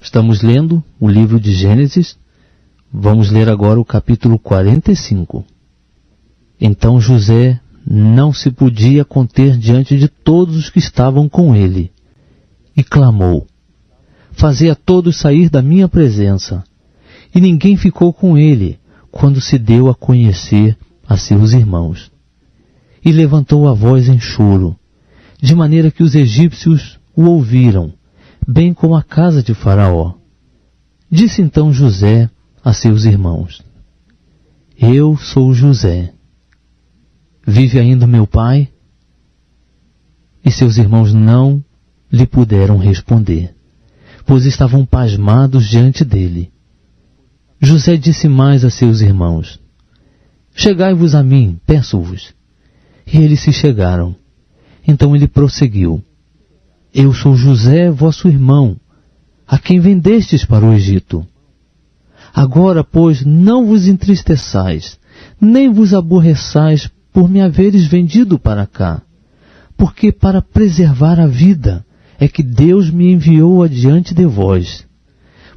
Estamos lendo o livro de Gênesis. Vamos ler agora o capítulo 45. Então José não se podia conter diante de todos os que estavam com ele, e clamou: fazei a todos sair da minha presença. E ninguém ficou com ele, quando se deu a conhecer a seus irmãos. E levantou a voz em choro, de maneira que os egípcios o ouviram, bem como a casa de Faraó. Disse então José a seus irmãos: eu sou José. Vive ainda meu pai? E seus irmãos não lhe puderam responder, pois estavam pasmados diante dele. José disse mais a seus irmãos: chegai-vos a mim, peço-vos. E eles se chegaram. Então ele prosseguiu: eu sou José, vosso irmão, a quem vendestes para o Egito. Agora, pois, não vos entristeçais, nem vos aborreçais por me haveres vendido para cá, porque para preservar a vida é que Deus me enviou adiante de vós.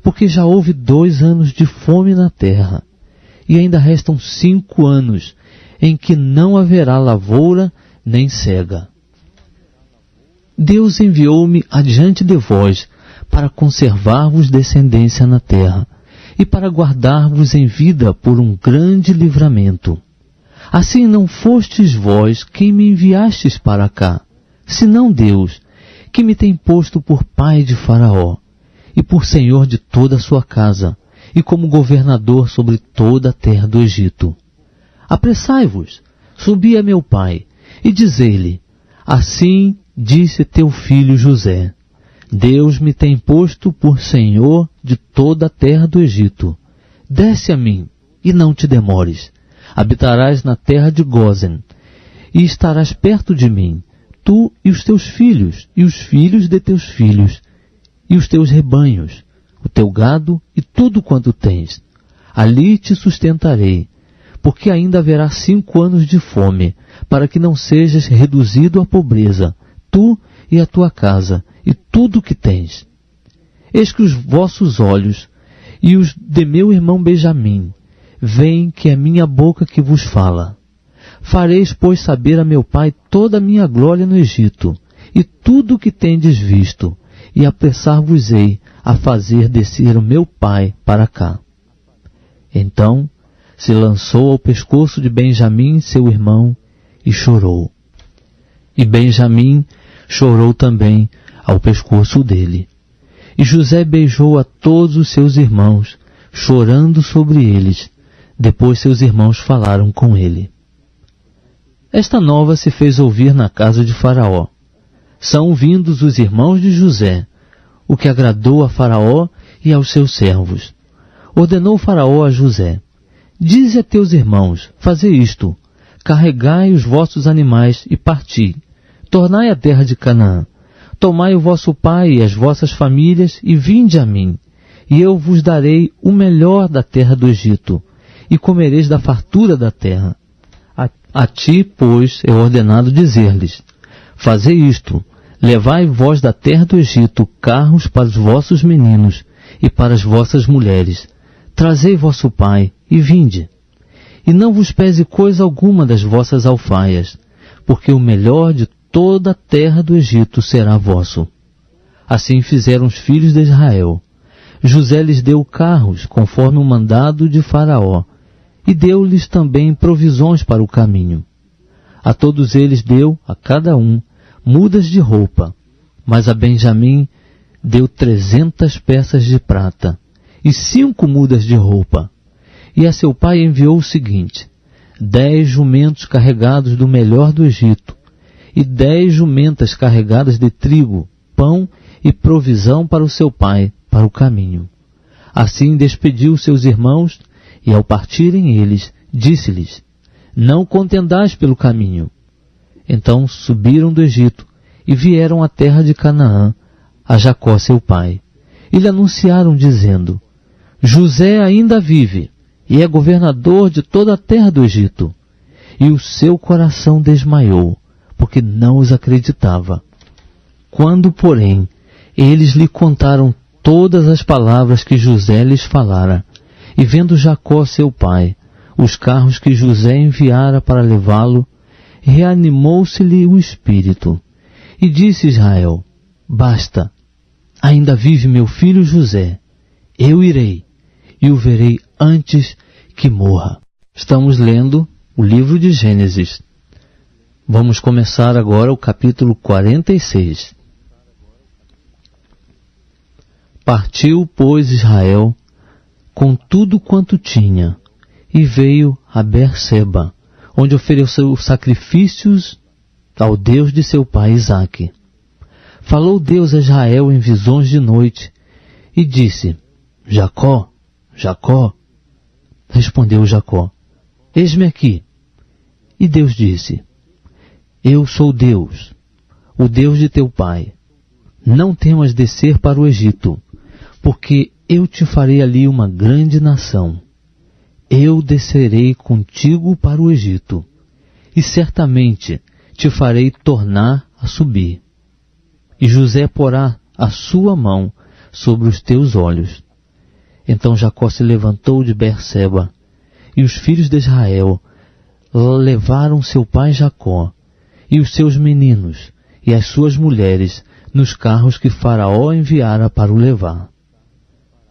Porque já houve 2 anos de fome na terra, e ainda restam 5 anos, em que não haverá lavoura nem cega. Deus enviou-me adiante de vós, para conservar-vos descendência na terra, e para guardar-vos em vida por um grande livramento. Assim não fostes vós quem me enviastes para cá, senão Deus, que me tem posto por pai de Faraó, e por senhor de toda a sua casa, e como governador sobre toda a terra do Egito. Apressai-vos, subi a meu pai, e dizei-lhe: assim disse teu filho José: Deus me tem posto por senhor de toda a terra do Egito. Desce a mim, e não te demores. Habitarás na terra de Gósen, e estarás perto de mim, tu e os teus filhos, e os filhos de teus filhos, e os teus rebanhos, o teu gado e tudo quanto tens. Ali te sustentarei, porque ainda haverá 5 anos de fome, para que não sejas reduzido à pobreza, tu e a tua casa, e tudo o que tens. Eis que os vossos olhos e os de meu irmão Benjamim veem que é minha boca que vos fala. Fareis, pois, saber a meu pai toda a minha glória no Egito, e tudo o que tendes visto, e apressar-vos-ei a fazer descer o meu pai para cá. Então se lançou ao pescoço de Benjamim, seu irmão, e chorou. E Benjamim chorou também ao pescoço dele. E José beijou a todos os seus irmãos, chorando sobre eles. Depois seus irmãos falaram com ele. Esta nova se fez ouvir na casa de Faraó. São vindos os irmãos de José, o que agradou a Faraó e aos seus servos. Ordenou Faraó a José: dize a teus irmãos, fazei isto: carregai os vossos animais e parti. Tornai a terra de Canaã. Tomai o vosso pai e as vossas famílias e vinde a mim, e eu vos darei o melhor da terra do Egito, e comereis da fartura da terra. A ti, pois, é ordenado dizer-lhes: fazei isto: levai vós da terra do Egito carros para os vossos meninos e para as vossas mulheres. Trazei vosso pai e vinde. E não vos pese coisa alguma das vossas alfaias, porque o melhor de toda a terra do Egito será vosso. Assim fizeram os filhos de Israel. José lhes deu carros, conforme o mandado de Faraó, e deu-lhes também provisões para o caminho. A todos eles deu, a cada um, mudas de roupa, mas a Benjamim deu 300 peças de prata, e 5 mudas de roupa. E a seu pai enviou o seguinte: 10 jumentos carregados do melhor do Egito, e 10 jumentas carregadas de trigo, pão e provisão para o seu pai, para o caminho. Assim despediu seus irmãos, e ao partirem eles, disse-lhes: não contendais pelo caminho. Então subiram do Egito, e vieram à terra de Canaã, a Jacó seu pai. E lhe anunciaram, dizendo: José ainda vive, e é governador de toda a terra do Egito. E o seu coração desmaiou, porque não os acreditava. Quando, porém, eles lhe contaram todas as palavras que José lhes falara, e vendo Jacó seu pai, os carros que José enviara para levá-lo, reanimou-se-lhe o espírito. E disse Israel: basta, ainda vive meu filho José, eu irei, e o verei antes que morra. Estamos lendo o livro de Gênesis. Vamos começar agora o capítulo 46. Partiu, pois, Israel com tudo quanto tinha, e veio a Berseba, onde ofereceu sacrifícios ao Deus de seu pai Isaque. Falou Deus a Israel em visões de noite, e disse: Jacó, Jacó. Respondeu Jacó: eis-me aqui. E Deus disse: eu sou Deus, o Deus de teu pai. Não temas descer para o Egito, porque eu te farei ali uma grande nação. Eu descerei contigo para o Egito, e certamente te farei tornar a subir. E José porá a sua mão sobre os teus olhos. Então Jacó se levantou de Berseba, e os filhos de Israel levaram seu pai Jacó, e os seus meninos, e as suas mulheres, nos carros que Faraó enviara para o levar.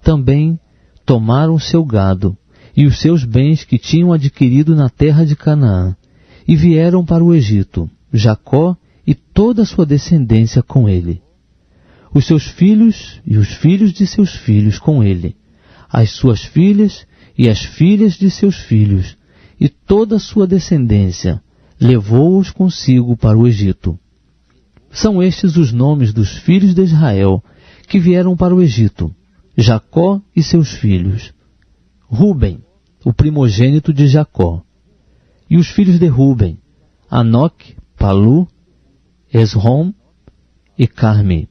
Também tomaram seu gado, e os seus bens que tinham adquirido na terra de Canaã, e vieram para o Egito, Jacó e toda a sua descendência com ele. Os seus filhos e os filhos de seus filhos com ele, as suas filhas e as filhas de seus filhos, e toda a sua descendência, levou-os consigo para o Egito. São estes os nomes dos filhos de Israel que vieram para o Egito, Jacó e seus filhos. Ruben, o primogênito de Jacó. E os filhos de Ruben: Anoque, Palu, Esrom e Carmi.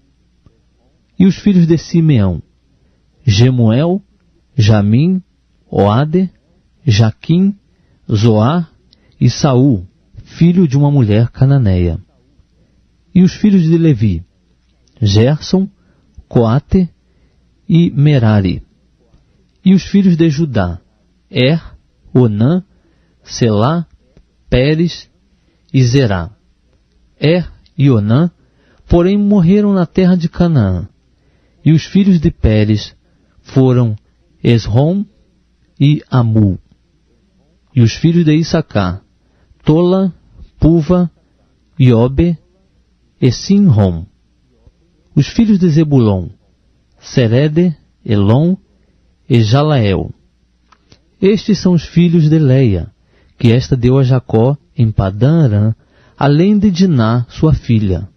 E os filhos de Simeão: Gemuel, Jamim, Oade, Jaquim, Zoar e Saul, filho de uma mulher cananeia. E os filhos de Levi: Gerson, Coate e Merari. E os filhos de Judá: Onã, Selá, Pérez e Zerá. E Onã, porém, morreram na terra de Canaã. E os filhos de Pérez foram Esrom e Amul. E os filhos de Issacar: Tola, Puva, Iobe e Sinrom. Os filhos de Zebulon: Serede, Elon e Jalael. Estes são os filhos de Leia, que esta deu a Jacó em Padã Arã, além de Diná, sua filha.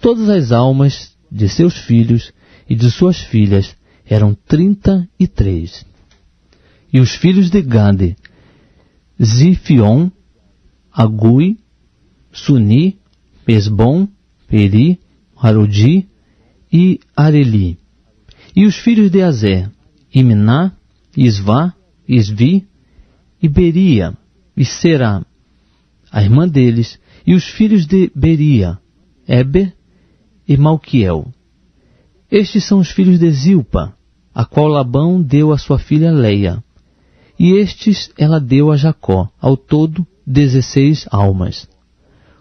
Todas as almas de seus filhos e de suas filhas eram 33. E os filhos de Gade: Zifion, Agui, Suni, Esbom, Peri, Arodi e Areli. E os filhos de Azer: Imná, Isvá, Isvi, e Beria, e Será, a irmã deles, e os filhos de Beria: Eber e Malquiel. Estes são os filhos de Zilpa, a qual Labão deu a sua filha Leia. E estes ela deu a Jacó, ao todo 16 almas.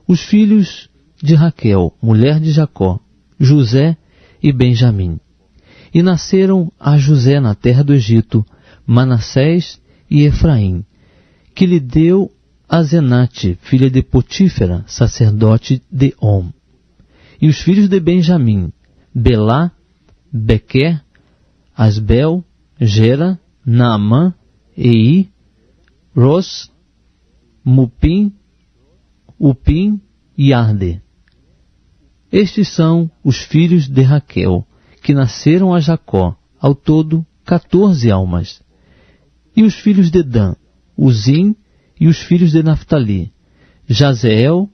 Os filhos de Raquel, mulher de Jacó: José e Benjamim. E nasceram a José na terra do Egito Manassés e Efraim, que lhe deu a Zenate, filha de Potífera, sacerdote de On. E os filhos de Benjamim: Belá, Bequer, Asbel, Gera, Naamã, Ei, Ros, Mupim, Upim e Arde. Estes são os filhos de Raquel, que nasceram a Jacó, ao todo 14 almas. E os filhos de Dan: Uzim, e os filhos de Naftali: Jazeel,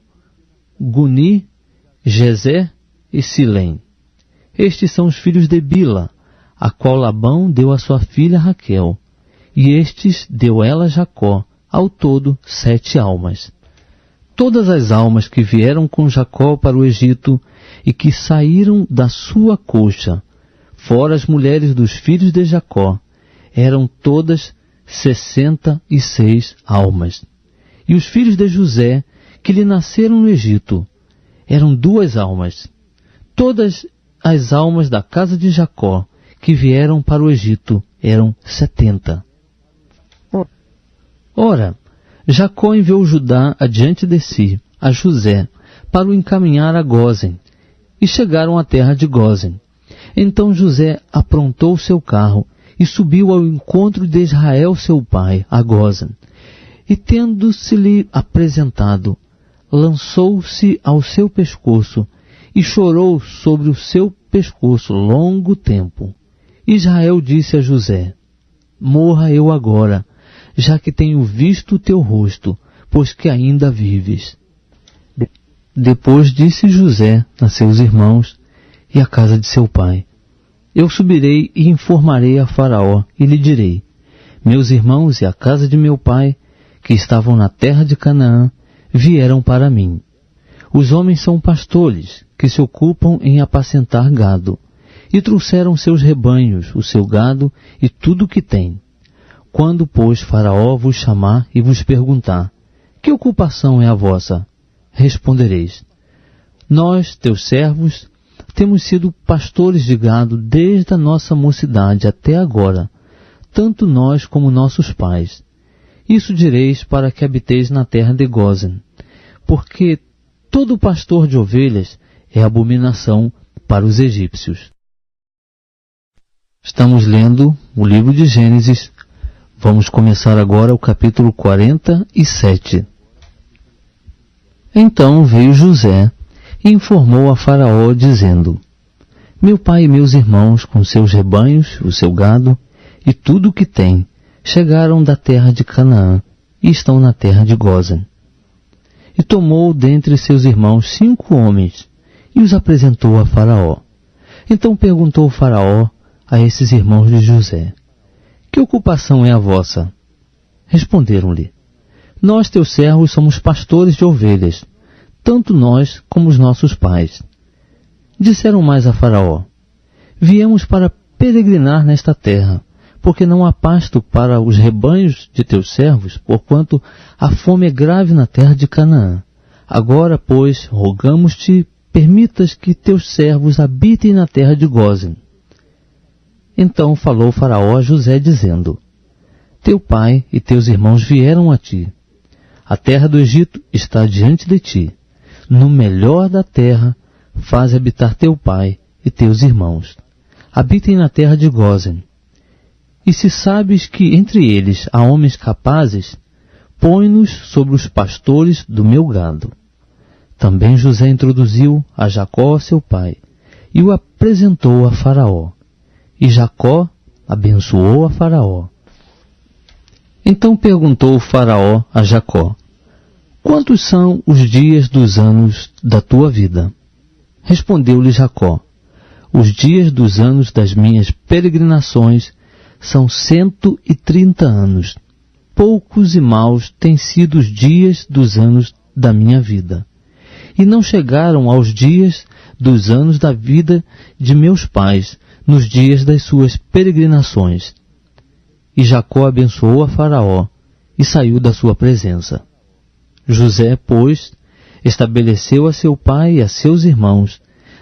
Guni, Gezer e Silém. Estes são os filhos de Bila, a qual Labão deu a sua filha Raquel, e estes deu ela a Jacó, ao todo 7 almas. Todas as almas que vieram com Jacó para o Egito e que saíram da sua coxa fora as mulheres dos filhos de Jacó, eram todas 66 almas. E os filhos de José, que lhe nasceram no Egito, eram 2 almas. Todas as almas da casa de Jacó, que vieram para o Egito, eram 70. Ora, Jacó enviou Judá adiante de si, a José, para o encaminhar a Gósen, e chegaram à terra de Gósen. Então José aprontou seu carro e subiu ao encontro de Israel seu pai, a Gósen. E tendo-se-lhe apresentado, lançou-se ao seu pescoço e chorou sobre o seu pescoço longo tempo. Israel disse a José: morra eu agora, já que tenho visto o teu rosto, pois que ainda vives. Depois disse José a seus irmãos e à casa de seu pai: eu subirei e informarei a Faraó, e lhe direi: meus irmãos e a casa de meu pai, que estavam na terra de Canaã, vieram para mim. Os homens são pastores, que se ocupam em apacentar gado, e trouxeram seus rebanhos, o seu gado e tudo o que têm. Quando, pois, Faraó vos chamar e vos perguntar: que ocupação é a vossa? Respondereis: nós, teus servos, temos sido pastores de gado desde a nossa mocidade até agora, tanto nós como nossos pais. Isso direis para que habiteis na terra de Gósen, porque todo pastor de ovelhas é abominação para os egípcios. Estamos lendo o livro de Gênesis. Vamos começar agora o capítulo 47. Então veio José e informou a Faraó, dizendo: meu pai e meus irmãos, com seus rebanhos, o seu gado e tudo o que tem, chegaram da terra de Canaã e estão na terra de Gósen. E tomou dentre seus irmãos 5 homens e os apresentou a Faraó. Então perguntou Faraó a esses irmãos de José: que ocupação é a vossa? Responderam-lhe: nós, teus servos, somos pastores de ovelhas, tanto nós como os nossos pais. Disseram mais a Faraó: viemos para peregrinar nesta terra, porque não há pasto para os rebanhos de teus servos, porquanto a fome é grave na terra de Canaã. Agora, pois, rogamos-te, permitas que teus servos habitem na terra de Gósen. Então falou Faraó a José, dizendo: teu pai e teus irmãos vieram a ti. A terra do Egito está diante de ti. No melhor da terra, faze habitar teu pai e teus irmãos. Habitem na terra de Gósen. E se sabes que entre eles há homens capazes, põe-nos sobre os pastores do meu gado. Também José introduziu a Jacó, seu pai, e o apresentou a Faraó. E Jacó abençoou a Faraó. Então perguntou o Faraó a Jacó: quantos são os dias dos anos da tua vida? Respondeu-lhe Jacó: os dias dos anos das minhas peregrinações são 130 anos. Poucos e maus têm sido os dias dos anos da minha vida, e não chegaram aos dias dos anos da vida de meus pais, nos dias das suas peregrinações. E Jacó abençoou a Faraó e saiu da sua presença. José, pois, estabeleceu a seu pai e a seus irmãos,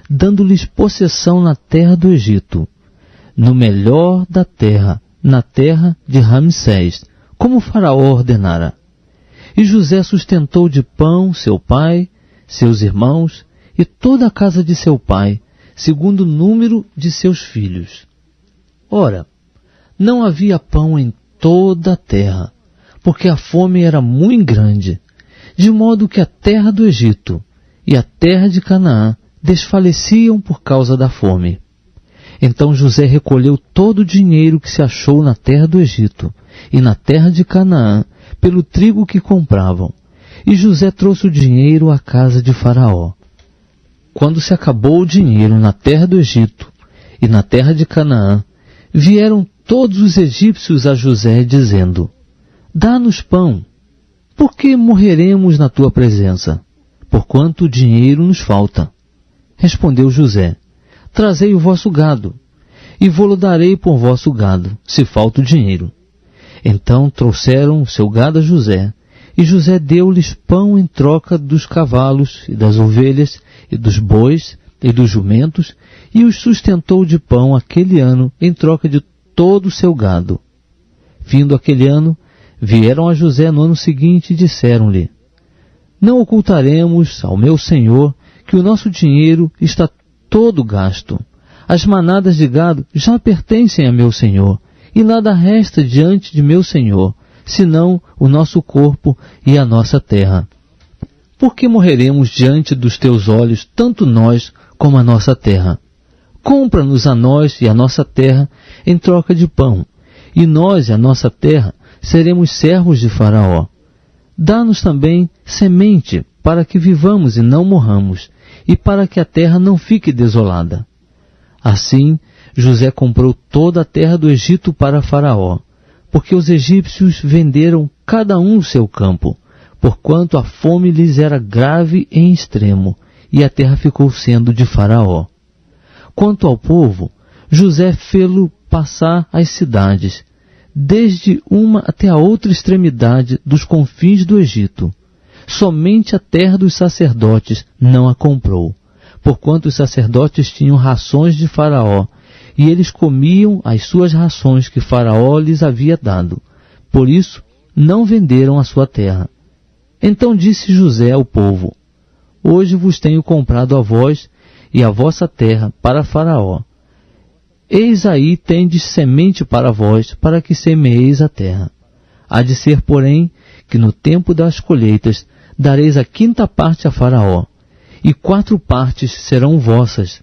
dando-lhes possessão na terra do Egito, no melhor da terra, na terra de Ramsés, como Faraó ordenara. E José sustentou de pão seu pai, seus irmãos e toda a casa de seu pai, segundo o número de seus filhos. Ora, não havia pão em toda a terra, porque a fome era muito grande, de modo que a terra do Egito e a terra de Canaã desfaleciam por causa da fome. Então José recolheu todo o dinheiro que se achou na terra do Egito e na terra de Canaã, pelo trigo que compravam. E José trouxe o dinheiro à casa de Faraó. Quando se acabou o dinheiro na terra do Egito e na terra de Canaã, vieram todos os egípcios a José, dizendo: dá-nos pão, porque morreremos na tua presença, porquanto o dinheiro nos falta. Respondeu José: trazei o vosso gado. e vô-lo darei por vosso gado, se falta o dinheiro. Então trouxeram o seu gado a José, e José deu-lhes pão em troca dos cavalos e das ovelhas e dos bois e dos jumentos, e os sustentou de pão aquele ano em troca de todo o seu gado. Vindo aquele ano, vieram a José no ano seguinte e disseram-lhe: não ocultaremos ao meu senhor que o nosso dinheiro está todo gasto. As manadas de gado já pertencem a meu senhor, e nada resta diante de meu senhor, senão o nosso corpo e a nossa terra. Por que morreremos diante dos teus olhos, tanto nós como a nossa terra? Compra-nos a nós e a nossa terra em troca de pão, e nós e a nossa terra seremos servos de Faraó. Dá-nos também semente, para que vivamos e não morramos, e para que a terra não fique desolada. Assim, José comprou toda a terra do Egito para Faraó, porque os egípcios venderam cada um o seu campo, porquanto a fome lhes era grave em extremo, e a terra ficou sendo de Faraó. Quanto ao povo, José fê-lo passar as cidades, desde uma até a outra extremidade dos confins do Egito. Somente a terra dos sacerdotes não a comprou, porquanto os sacerdotes tinham rações de Faraó, e eles comiam as suas rações que Faraó lhes havia dado. Por isso, não venderam a sua terra. Então disse José ao povo: hoje vos tenho comprado a vós e a vossa terra para Faraó. Eis aí tendes semente para vós, para que semeeis a terra. Há de ser, porém, que no tempo das colheitas dareis a 5ª parte a Faraó, e 4 partes serão vossas,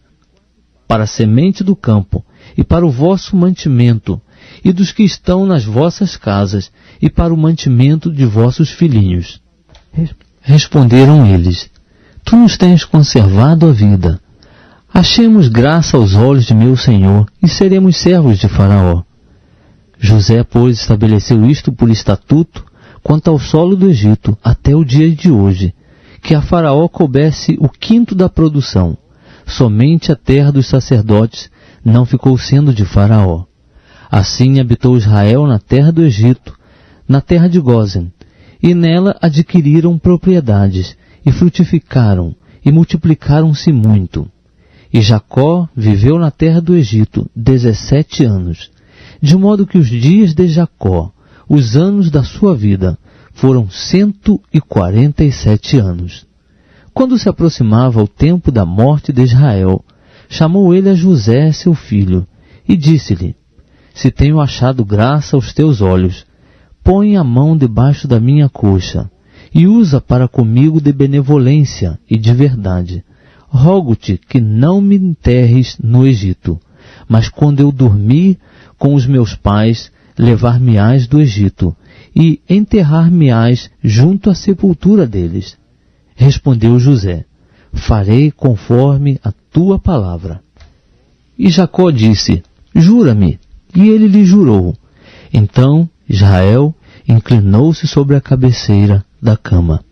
para a semente do campo, e para o vosso mantimento, e dos que estão nas vossas casas, e para o mantimento de vossos filhinhos. Responderam eles: tu nos tens conservado a vida. Achemos graça aos olhos de meu senhor, e seremos servos de Faraó. José, pois, estabeleceu isto por estatuto, quanto ao solo do Egito, até o dia de hoje, que a Faraó coubesse o 5º da produção. Somente a terra dos sacerdotes não ficou sendo de Faraó. Assim habitou Israel na terra do Egito, na terra de Gósen, e nela adquiriram propriedades, e frutificaram, e multiplicaram-se muito. E Jacó viveu na terra do Egito 17 anos, de modo que os dias de Jacó, os anos da sua vida, foram 147 anos. Quando se aproximava o tempo da morte de Israel, chamou ele a José, seu filho, e disse-lhe: se tenho achado graça aos teus olhos, põe a mão debaixo da minha coxa, e usa para comigo de benevolência e de verdade. Rogo-te que não me enterres no Egito, mas quando eu dormir com os meus pais, levar-me-ás do Egito, e enterrar-me-ás junto à sepultura deles. Respondeu José: farei conforme a tua palavra. E Jacó disse: jura-me. E ele lhe jurou. Então Israel inclinou-se sobre a cabeceira da cama.